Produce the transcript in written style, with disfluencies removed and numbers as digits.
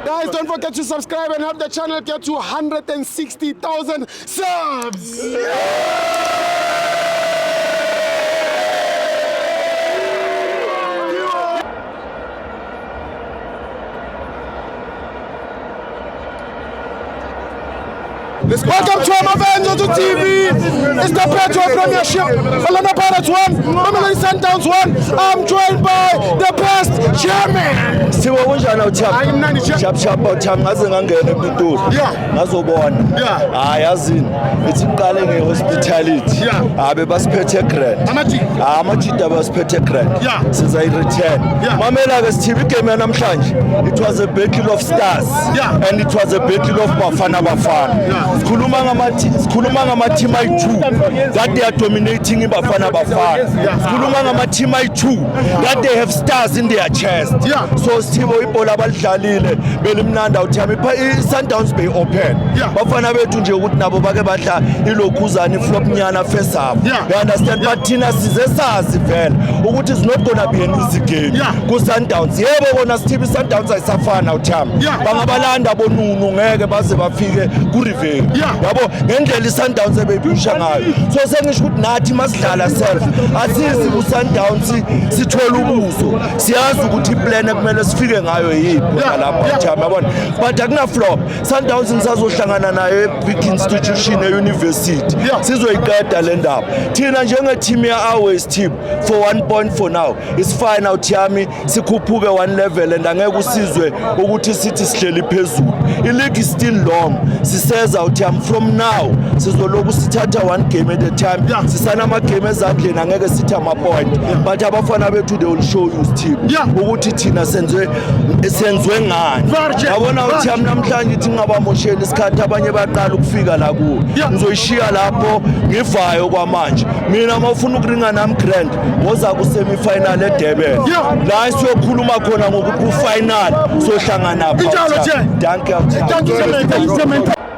Guys, don't forget to subscribe and help the channel get to 160,000 subs. Welcome to Amavenzo TV. It's the Petro Premiership. Orlando Pirates 1, Mamelodi Sundowns 1. I'm joined by the best chairman. Siwa kunjani uThami? Chap uThami ngaze ngangena ePitoli. Ngazobona. Hayi yazini. Ithi iqale ngehospitality. Abe basiphethe grand. Amajida basiphethe grand. Siza i-return. Mamela ke Steve igame namhlanje. It was a battle of stars. And it was a battle of Bafana Bafana. Sikhuluma ngama-team ayi-2 that they are dominating iBafana Bafana. Sikhuluma ngama-team ayi-2 that they have stars in their chest. So Sithibo ibhola abalidlalile belimnanda uThami i-Sundowns Bay open. Bafana bethu nje ukuthi nabo bake badla ilokhuzana iflop nyana first half. You understand, but thina size sazi vele ukuthi is not gonna be an easy game ku-Sundowns. Yebo bona Sithibo i-Sundowns ayisafana uThami. Bangabalanda bonunu ngeke baze bafike ku-River. Yabo ngendlela iSundowns ebebusha ngayo. So sengisho ukuthi nathi masidlala self asizi kuSundowns sithola ubuso. Siyazi ukuthi iplan ekumele sifike ngayo yiphi lapha uThami yabona. But akuna flop. Sundowns ngisazohlangana nayo e-big institution e-university. Sizoyiqeda le ndaba. Thina njenge team ya-Airways team for 1 point for now. It's fine now Thami sikhuphuke 1 level and angeke usizwe ukuthi sithi sihleli phezulu. I-league is still long. Siseza uThami from now sizoloku sithatha 1 game at a time. Sisana ama-game ezandleni angeke sithi ama-point. But abafana bethu they will show you team ukuthi thina senzwe ngani. Yabona uThami namhlanje ithi ngabamoshela isikhathi abanye baqala ukufika la kuwo. Ngizoyishiya lapho ngivayo kwamanje. Mina mawufuna ukuringa nami grand woza ku-semi-final eDurban. La siyokhuluma khona ngokuthi ku-final sohlangana lapha. Thank you.